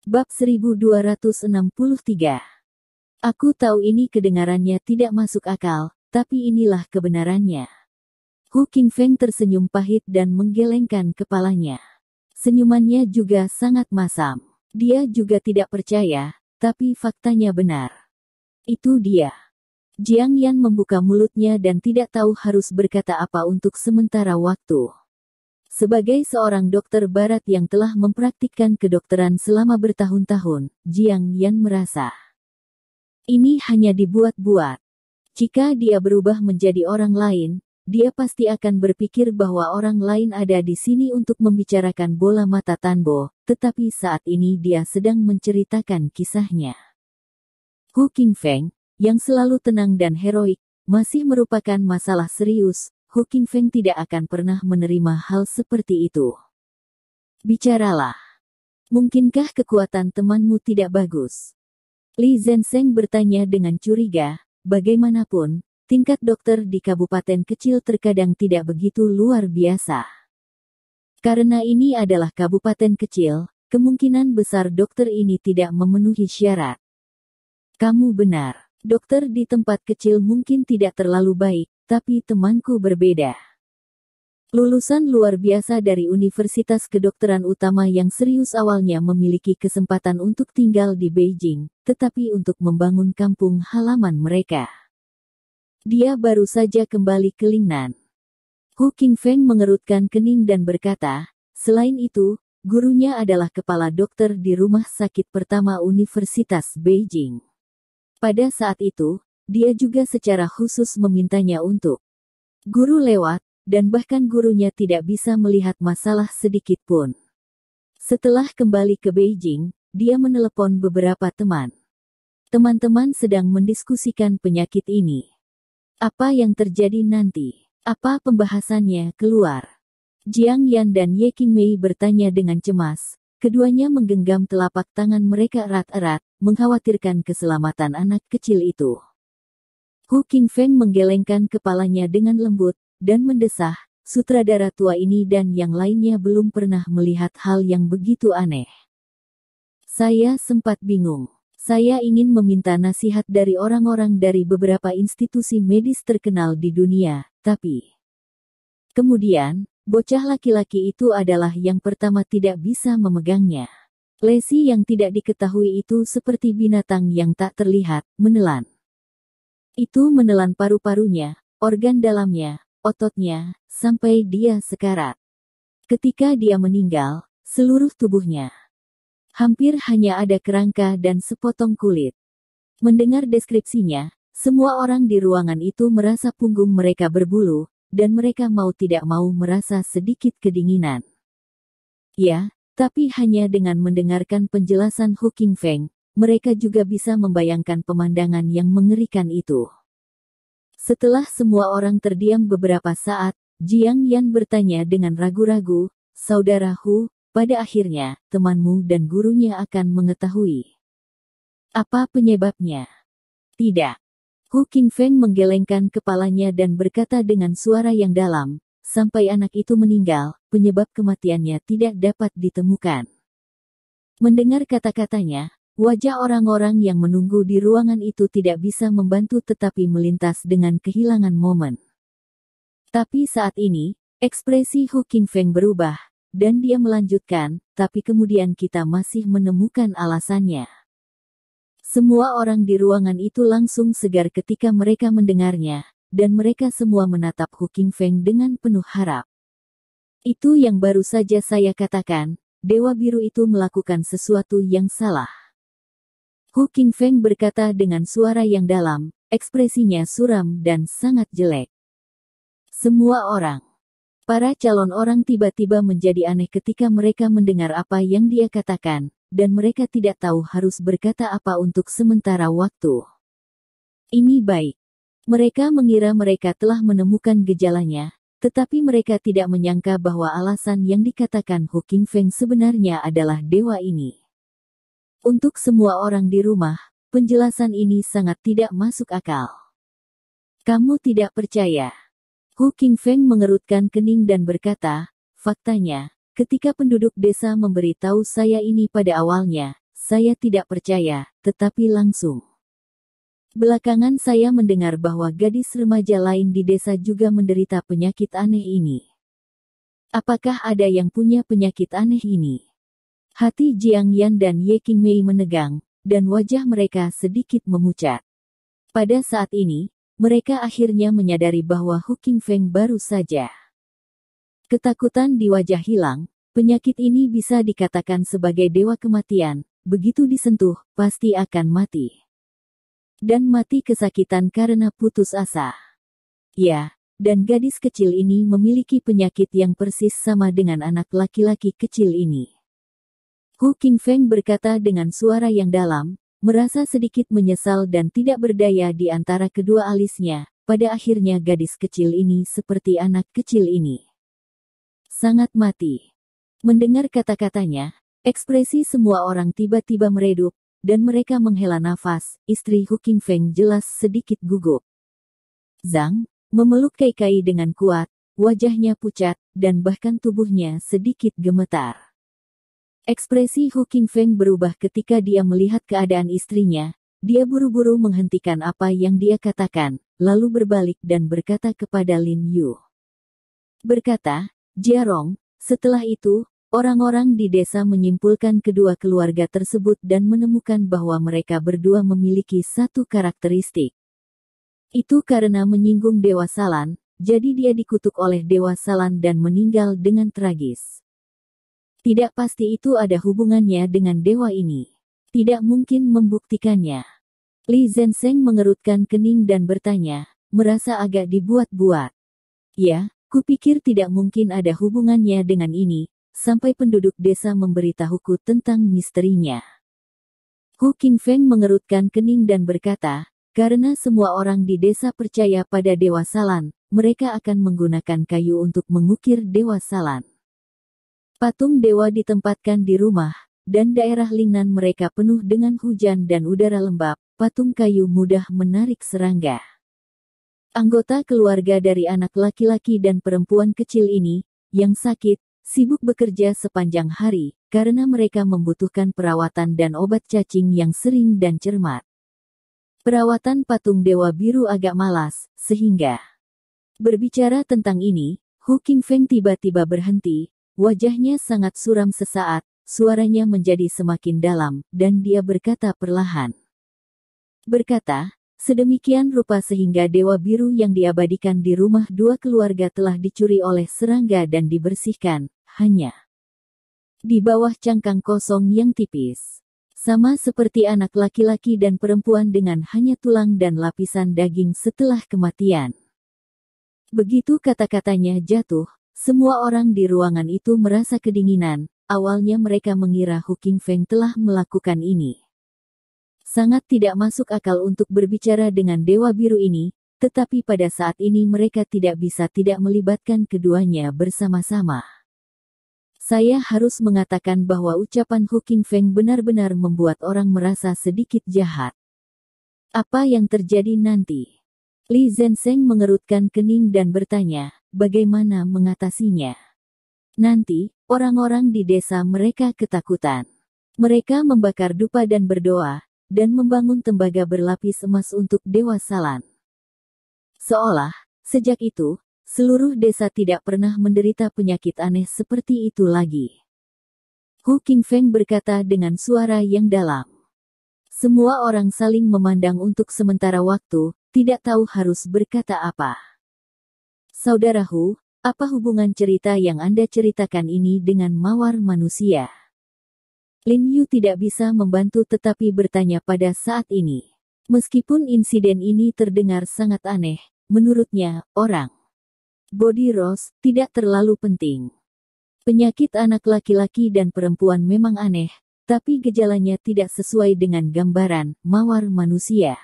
Bab 1263. Aku tahu ini kedengarannya tidak masuk akal, tapi inilah kebenarannya. Hu Qingfeng tersenyum pahit dan menggelengkan kepalanya. Senyumannya juga sangat masam. Dia juga tidak percaya, tapi faktanya benar. Itu dia. Jiang Yan membuka mulutnya dan tidak tahu harus berkata apa untuk sementara waktu. Sebagai seorang dokter barat yang telah mempraktikkan kedokteran selama bertahun-tahun, Jiang Yan merasa ini hanya dibuat-buat. Jika dia berubah menjadi orang lain, dia pasti akan berpikir bahwa orang lain ada di sini untuk membicarakan bola mata Tanbo, tetapi saat ini dia sedang menceritakan kisahnya. Hu Qingfeng, yang selalu tenang dan heroik, masih merupakan masalah serius. Hu Qingfeng tidak akan pernah menerima hal seperti itu. Bicaralah. Mungkinkah kekuatan temanmu tidak bagus? Li Zhensheng bertanya dengan curiga. Bagaimanapun, tingkat dokter di kabupaten kecil terkadang tidak begitu luar biasa. Karena ini adalah kabupaten kecil, kemungkinan besar dokter ini tidak memenuhi syarat. Kamu benar. Dokter di tempat kecil mungkin tidak terlalu baik, tapi temanku berbeda. Lulusan luar biasa dari Universitas Kedokteran Utama yang serius awalnya memiliki kesempatan untuk tinggal di Beijing, tetapi untuk membangun kampung halaman mereka. Dia baru saja kembali ke Lingnan. Hu Qingfeng mengerutkan kening dan berkata, selain itu, gurunya adalah kepala dokter di rumah sakit pertama Universitas Beijing. Pada saat itu, dia juga secara khusus memintanya untuk guru lewat, dan bahkan gurunya tidak bisa melihat masalah sedikit pun. Setelah kembali ke Beijing, dia menelepon beberapa teman. Teman-teman sedang mendiskusikan penyakit ini. Apa yang terjadi nanti? Apa pembahasannya keluar? Jiang Yan dan Ye Qingmei bertanya dengan cemas. Keduanya menggenggam telapak tangan mereka erat-erat, mengkhawatirkan keselamatan anak kecil itu. Hu Qingfeng menggelengkan kepalanya dengan lembut, dan mendesah, sutradara tua ini dan yang lainnya belum pernah melihat hal yang begitu aneh. Saya sempat bingung. Saya ingin meminta nasihat dari orang-orang dari beberapa institusi medis terkenal di dunia, tapi kemudian, bocah laki-laki itu adalah yang pertama tidak bisa memegangnya. Lesi yang tidak diketahui itu seperti binatang yang tak terlihat, menelan. Itu menelan paru-parunya, organ dalamnya, ototnya, sampai dia sekarat. Ketika dia meninggal, seluruh tubuhnya hampir hanya ada kerangka dan sepotong kulit. Mendengar deskripsinya, semua orang di ruangan itu merasa punggung mereka berbulu, dan mereka mau tidak mau merasa sedikit kedinginan. Ya, tapi hanya dengan mendengarkan penjelasan Hu Qingfeng, mereka juga bisa membayangkan pemandangan yang mengerikan itu. Setelah semua orang terdiam beberapa saat, Jiang Yan bertanya dengan ragu-ragu, Saudara Hu, pada akhirnya, temanmu dan gurunya akan mengetahui. Apa penyebabnya? Tidak. Hu Qingfeng menggelengkan kepalanya dan berkata dengan suara yang dalam, sampai anak itu meninggal, penyebab kematiannya tidak dapat ditemukan. Mendengar kata-katanya, wajah orang-orang yang menunggu di ruangan itu tidak bisa membantu tetapi melintas dengan kehilangan momen. Tapi saat ini, ekspresi Hu Qingfeng berubah, dan dia melanjutkan, tapi kemudian kita masih menemukan alasannya. Semua orang di ruangan itu langsung segar ketika mereka mendengarnya, dan mereka semua menatap Hu Qingfeng dengan penuh harap. Itu yang baru saja saya katakan, Dewa Biru itu melakukan sesuatu yang salah. Hu Qingfeng berkata dengan suara yang dalam, ekspresinya suram dan sangat jelek. Semua orang, para calon orang tiba-tiba menjadi aneh ketika mereka mendengar apa yang dia katakan, dan mereka tidak tahu harus berkata apa untuk sementara waktu. Ini baik. Mereka mengira mereka telah menemukan gejalanya, tetapi mereka tidak menyangka bahwa alasan yang dikatakan Hu Qingfeng sebenarnya adalah dewa ini. Untuk semua orang di rumah, penjelasan ini sangat tidak masuk akal. Kamu tidak percaya? Hu Qingfeng mengerutkan kening dan berkata, faktanya, ketika penduduk desa memberi tahu saya ini pada awalnya, saya tidak percaya, tetapi langsung. Belakangan saya mendengar bahwa gadis remaja lain di desa juga menderita penyakit aneh ini. Apakah ada yang punya penyakit aneh ini? Hati Jiang Yan dan Ye Qingmei menegang, dan wajah mereka sedikit memucat. Pada saat ini, mereka akhirnya menyadari bahwa Hu Qingfeng baru saja. Ketakutan di wajah hilang, penyakit ini bisa dikatakan sebagai dewa kematian, begitu disentuh, pasti akan mati. Dan mati kesakitan karena putus asa. Ya, dan gadis kecil ini memiliki penyakit yang persis sama dengan anak laki-laki kecil ini. Hu Qingfeng berkata dengan suara yang dalam, merasa sedikit menyesal dan tidak berdaya di antara kedua alisnya. Pada akhirnya gadis kecil ini seperti anak kecil ini. Sangat mati. Mendengar kata-katanya, ekspresi semua orang tiba-tiba meredup, dan mereka menghela nafas. Istri Hu Qingfeng jelas sedikit gugup. Zhang memeluk Kai dengan kuat, wajahnya pucat, dan bahkan tubuhnya sedikit gemetar. Ekspresi Hu Qingfeng berubah ketika dia melihat keadaan istrinya. Dia buru-buru menghentikan apa yang dia katakan, lalu berbalik dan berkata kepada Lin Yu. Berkata, Jiarong, setelah itu, orang-orang di desa menyimpulkan kedua keluarga tersebut dan menemukan bahwa mereka berdua memiliki satu karakteristik. Itu karena menyinggung Dewa Salan, jadi dia dikutuk oleh Dewa Salan dan meninggal dengan tragis. Tidak pasti itu ada hubungannya dengan dewa ini. Tidak mungkin membuktikannya. Li Zhensheng mengerutkan kening dan bertanya, merasa agak dibuat-buat. Ya, kupikir tidak mungkin ada hubungannya dengan ini, sampai penduduk desa memberitahuku tentang misterinya. Hu Qingfeng mengerutkan kening dan berkata, karena semua orang di desa percaya pada Dewa Salan, mereka akan menggunakan kayu untuk mengukir Dewa Salan. Patung dewa ditempatkan di rumah, dan daerah Lingnan mereka penuh dengan hujan dan udara lembab. Patung kayu mudah menarik serangga. Anggota keluarga dari anak laki-laki dan perempuan kecil ini, yang sakit, sibuk bekerja sepanjang hari, karena mereka membutuhkan perawatan dan obat cacing yang sering dan cermat. Perawatan patung dewa biru agak malas, sehingga berbicara tentang ini, Hu Qingfeng tiba-tiba berhenti, wajahnya sangat suram sesaat, suaranya menjadi semakin dalam, dan dia berkata perlahan. Berkata, sedemikian rupa sehingga dewa biru yang diabadikan di rumah dua keluarga telah dicuri oleh serangga dan dibersihkan, hanya di bawah cangkang kosong yang tipis. Sama seperti anak laki-laki dan perempuan dengan hanya tulang dan lapisan daging setelah kematian. Begitu kata-katanya jatuh, semua orang di ruangan itu merasa kedinginan. Awalnya mereka mengira Hu Qingfeng telah melakukan ini. Sangat tidak masuk akal untuk berbicara dengan dewa biru ini, tetapi pada saat ini mereka tidak bisa tidak melibatkan keduanya bersama-sama. Saya harus mengatakan bahwa ucapan Hu Qingfeng benar-benar membuat orang merasa sedikit jahat. Apa yang terjadi nanti? Li Zhensheng mengerutkan kening dan bertanya, bagaimana mengatasinya? Nanti, orang-orang di desa mereka ketakutan. Mereka membakar dupa dan berdoa, dan membangun tembaga berlapis emas untuk Dewa Salan. Seolah, sejak itu, seluruh desa tidak pernah menderita penyakit aneh seperti itu lagi. Hu Qingfeng berkata dengan suara yang dalam. Semua orang saling memandang untuk sementara waktu, tidak tahu harus berkata apa. Saudaraku, apa hubungan cerita yang Anda ceritakan ini dengan mawar manusia? Lin Yu tidak bisa membantu tetapi bertanya pada saat ini. Meskipun insiden ini terdengar sangat aneh, menurutnya, orang Body Rose tidak terlalu penting. Penyakit anak laki-laki dan perempuan memang aneh, tapi gejalanya tidak sesuai dengan gambaran mawar manusia.